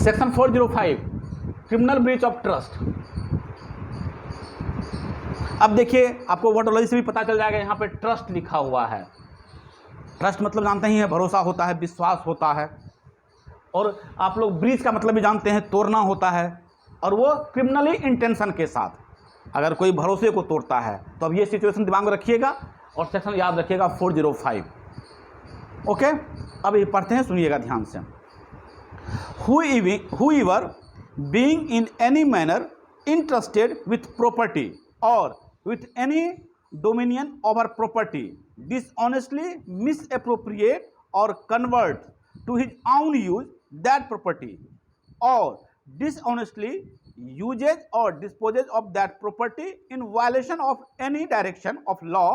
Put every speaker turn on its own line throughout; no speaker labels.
Section 405 criminal breach of trust. अब देखिए आपको वर्डोलॉजी से भी पता चल जाएगा, यहाँ पे ट्रस्ट लिखा हुआ है। ट्रस्ट मतलब जानते ही हैं, भरोसा होता है, विश्वास होता है। और आप लोग ब्रीच का मतलब भी जानते हैं, तोड़ना होता है, और वो क्रिमिनली इंटेंशन के साथ। अगर कोई भरोसे को तोड़ता है तो अब ये सिचुएशन दिमाग में रखिएगा और सेक्शन याद रखिएगा 405। ओके, अब ये पढ़ते हैं, सुनिएगा ध्यान से। Whoever being in any manner entrusted with property or with any dominion over property dishonestly misappropriate or convert to his own use that property, or dishonestly uses or disposes of that property in violation of any direction of law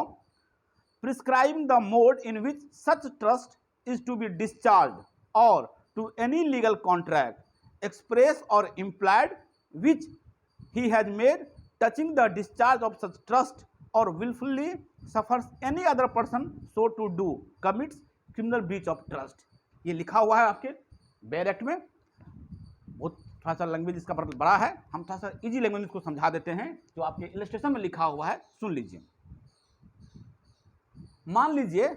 prescribing the mode in which such trust is to be discharged, or to any legal contract, express or implied, which he has made touching the discharge of such trust, or willfully suffers any other person so to do, commits criminal breach of trust। ये लिखा हुआ है आपके bare act में। बहुत थोड़ा सा language इसका बड़ा है, हम थोड़ा सा इजी लैंग्वेज को समझा देते हैं। जो आपके इलस्ट्रेशन में लिखा हुआ है सुन लीजिए। मान लीजिए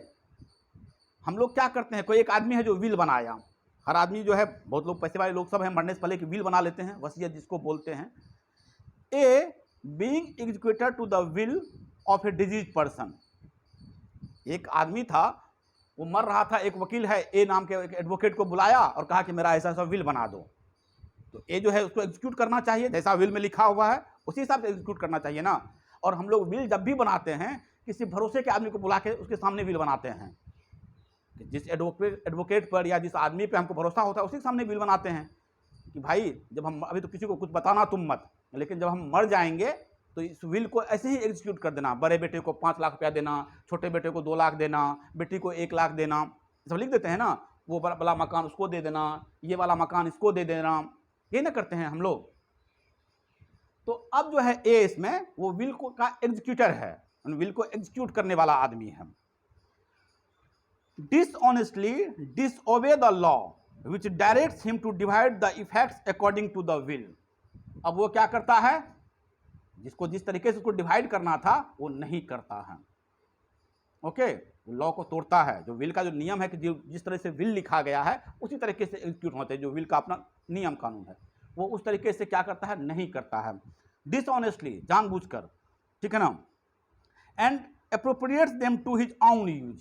हम लोग क्या करते हैं, कोई एक आदमी है जो विल बनाया। हर आदमी जो है, बहुत लोग पैसे वाले लोग सब हैं, मरने से पहले एक विल बना लेते हैं, वसीयत जिसको बोलते हैं। A being executor to the will of a disease person. एक आदमी था, वो मर रहा था, एक वकील है ए नाम के एक एडवोकेट को बुलाया और कहा कि मेरा ऐसा ऐसा विल बना दो। तो ए जो है उसको एग्जीक्यूट करना चाहिए, जैसा विल में लिखा हुआ है उसी हिसाब से एग्जीक्यूट करना चाहिए ना। और हम लोग विल जब भी बनाते हैं किसी भरोसे के आदमी को बुला के उसके सामने विल बनाते हैं। जिस एडवोकेट पर या जिस आदमी पे हमको भरोसा होता है उसी के सामने विल बनाते हैं कि भाई जब हम, अभी तो किसी को कुछ बताना तुम मत, लेकिन जब हम मर जाएंगे तो इस विल को ऐसे ही एग्जीक्यूट कर देना। बड़े बेटे को 5 लाख रुपया देना, छोटे बेटे को 2 लाख देना, बेटी को 1 लाख देना, सब लिख देते हैं ना। वो वाला मकान उसको दे देना, ये वाला मकान इसको दे देना, ये ना करते हैं हम लोग। तो अब जो है ए इसमें वो विल को का एग्जीक्यूटर है, विल को एग्जीक्यूट करने वाला आदमी है। dishonestly disobey the law which directs him to divide the effects according to the will। अब वो क्या करता है, जिसको जिस तरीके से उसको डिवाइड करना था वो नहीं करता है। ओके, लॉ को तोड़ता है। जो विल का जो नियम है कि जिस तरह से विल लिखा गया है उसी तरीके से एग्जीक्यूट होते हैं, जो विल का अपना नियम कानून है वो उस तरीके से क्या करता है, नहीं करता है। डिसऑनेस्टली, जानबूझकर, ठीक है ना। And appropriates them to his own use,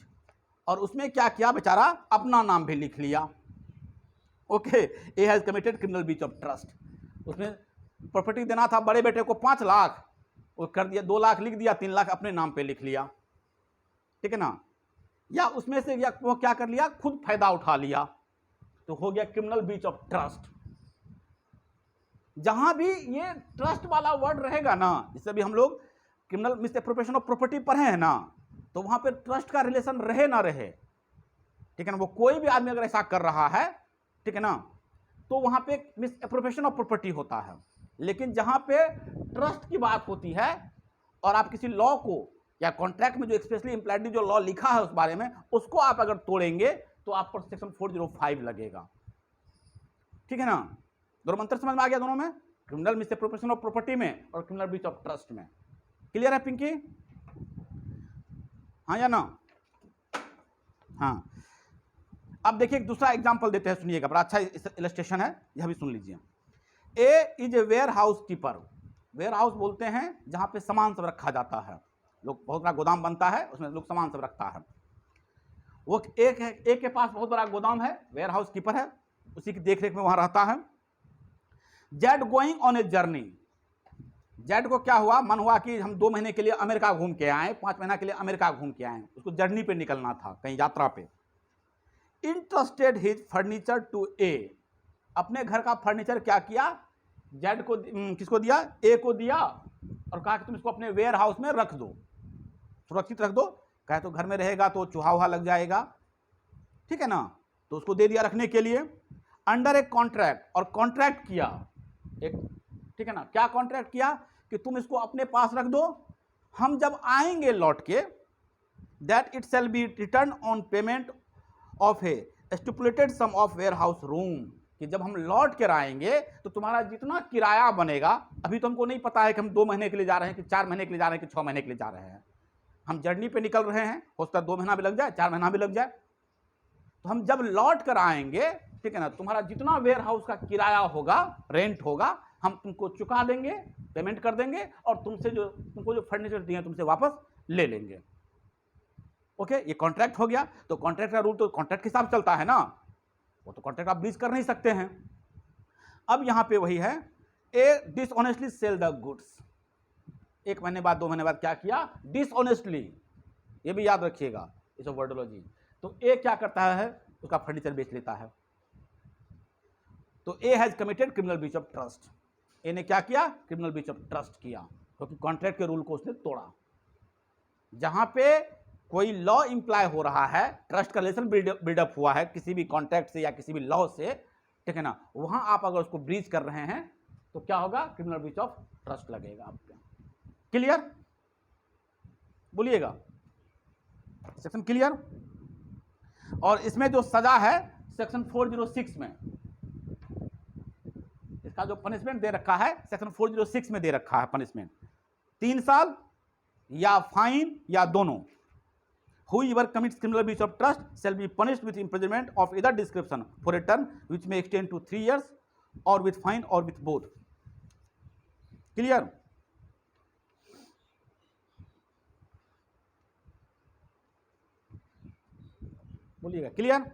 और उसमें क्या किया बेचारा, अपना नाम भी लिख लिया। Okay, A has committed criminal breach of trust. उसमें प्रॉपर्टी देना था बड़े बेटे को 5 लाख, वो कर दिया 2 लाख लिख दिया, 3 लाख अपने नाम पे लिख लिया, ठीक है ना। या उसमें से या वो क्या कर लिया, खुद फायदा उठा लिया, तो हो गया क्रिमिनल ब्रीच ऑफ ट्रस्ट। जहां भी ये ट्रस्ट वाला वर्ड रहेगा ना, जिससे भी हम लोग क्रिमिनल मिसएप्रोप्रिएशन ऑफ प्रॉपर्टी पढ़े हैं ना, तो वहां पे ट्रस्ट का रिलेशन रहे ना रहे, ठीक है ना। वो कोई भी आदमी अगर ऐसा कर रहा है, ठीक है ना, तो वहां पे मिसएप्रोप्रिएशन ऑफ प्रॉपर्टी होता है। लेकिन जहां पे ट्रस्ट की बात होती है और आप किसी लॉ को या कॉन्ट्रैक्ट में जो एक्सप्रेसली इंप्लाइडली जो लॉ लिखा है उस बारे में, उसको आप अगर तोड़ेंगे तो आप पर सेक्शन 405 लगेगा, ठीक है ना। दोनों अंतर समझ में आ गया दोनों में, क्रिमिनल मिसएप्रोप्रिएशन ऑफ प्रॉपर्टी में और क्रिमिनल ब्रीच ऑफ ट्रस्ट में। क्लियर है पिंकी? हाँ या ना? हाँ। अब देखिए एक दूसरा एग्जांपल देते हैं, सुनिएगा, बड़ा अच्छा इलस्ट्रेशन है, यह भी सुन लीजिए। A is a warehouse keeper. Warehouse बोलते हैं जहां पे सामान सब रखा जाता है, लोग बहुत बड़ा गोदाम बनता है, उसमें लोग सामान सब रखता है। वो एक है, एक के पास बहुत बड़ा गोदाम है, वेयर हाउस कीपर है, उसी की देखरेख में वहां रहता है। Z going on a journey. Z को क्या हुआ, मन हुआ कि हम 2 महीने के लिए अमेरिका घूम के आए, 5 महीना के लिए अमेरिका घूम के आए, उसको जर्नी पे निकलना था, कहीं यात्रा पे। इंटरेस्टेड हिज फर्नीचर टू ए। अपने घर का फर्नीचर क्या किया, जेड को, किसको दिया, ए को दिया, और कहा कि तुम इसको अपने वेयर हाउस में रख दो, सुरक्षित रख दो। कहे तो घर में रहेगा तो चूहा वूहा लग जाएगा, ठीक है ना, तो उसको दे दिया रखने के लिए। अंडर ए कॉन्ट्रैक्ट, और कॉन्ट्रैक्ट किया एक, ठीक है ना। क्या कॉन्ट्रैक्ट किया कि तुम इसको अपने पास रख दो, हम जब आएंगे लौट के, that it shall be return on payment of a stipulated sum of warehouse room. कि जब हम लौट कर आएंगे तो तुम्हारा जितना किराया बनेगा, अभी तो हमको नहीं पता है कि हम 2 महीने के लिए जा रहे हैं कि 4 महीने के लिए जा रहे हैं कि 6 महीने के लिए जा रहे हैं, हम जर्नी पे निकल रहे हैं, हो सकता है 2 महीना भी लग जाए, 4 महीना भी लग जाए। तो हम जब लौट कर आएंगे, ठीक है ना, तुम्हारा जितना वेयर हाउस का किराया होगा, रेंट होगा, हम तुमको चुका देंगे, पेमेंट कर देंगे, और तुमको जो फर्नीचर दिए तुमसे वापस ले लेंगे। ओके, ये कॉन्ट्रैक्ट हो गया। तो कॉन्ट्रैक्ट का रूल तो कॉन्ट्रैक्ट के हिसाब से चलता है ना, वो तो कॉन्ट्रैक्ट आप ब्रीच कर नहीं सकते हैं। अब यहां पे वही है, ए डिसऑनेस्टली सेल द गुड्स। 1 महीने बाद 2 महीने बाद क्या किया, डिसऑनेस्टली, ये भी याद रखिएगा, इस वर्डोलॉजी। तो ए क्या करता है, उसका फर्नीचर बेच लेता है। तो A has committed criminal breach of trust. A ने क्या किया, क्रिमिनल ब्रीच ऑफ ट्रस्ट किया, क्योंकि कॉन्ट्रैक्ट के रूल को उसने तोड़ा। जहां पे कोई लॉ इंप्लाई हो रहा है, ट्रस्ट का रिलेशन बिल्डअप हुआ है किसी भी कॉन्ट्रैक्ट से या किसी भी लॉ से, ठीक है ना, वहां आप अगर उसको ब्रीच कर रहे हैं तो क्या होगा, क्रिमिनल ब्रीच ऑफ ट्रस्ट लगेगा आपका। क्लियर, बोलिएगा, सेक्शन क्लियर। और इसमें जो सजा है सेक्शन 406 में, इसका जो पनिशमेंट दे रखा है सेक्शन 406 में दे रखा है पनिशमेंट, 3 साल या फाइन या दोनों। Whoever commits criminal breach of trust shall be punished with imprisonment of either description for a term which may extend to 3 years or with fine or with both. Clear? बोलिएगा, clear.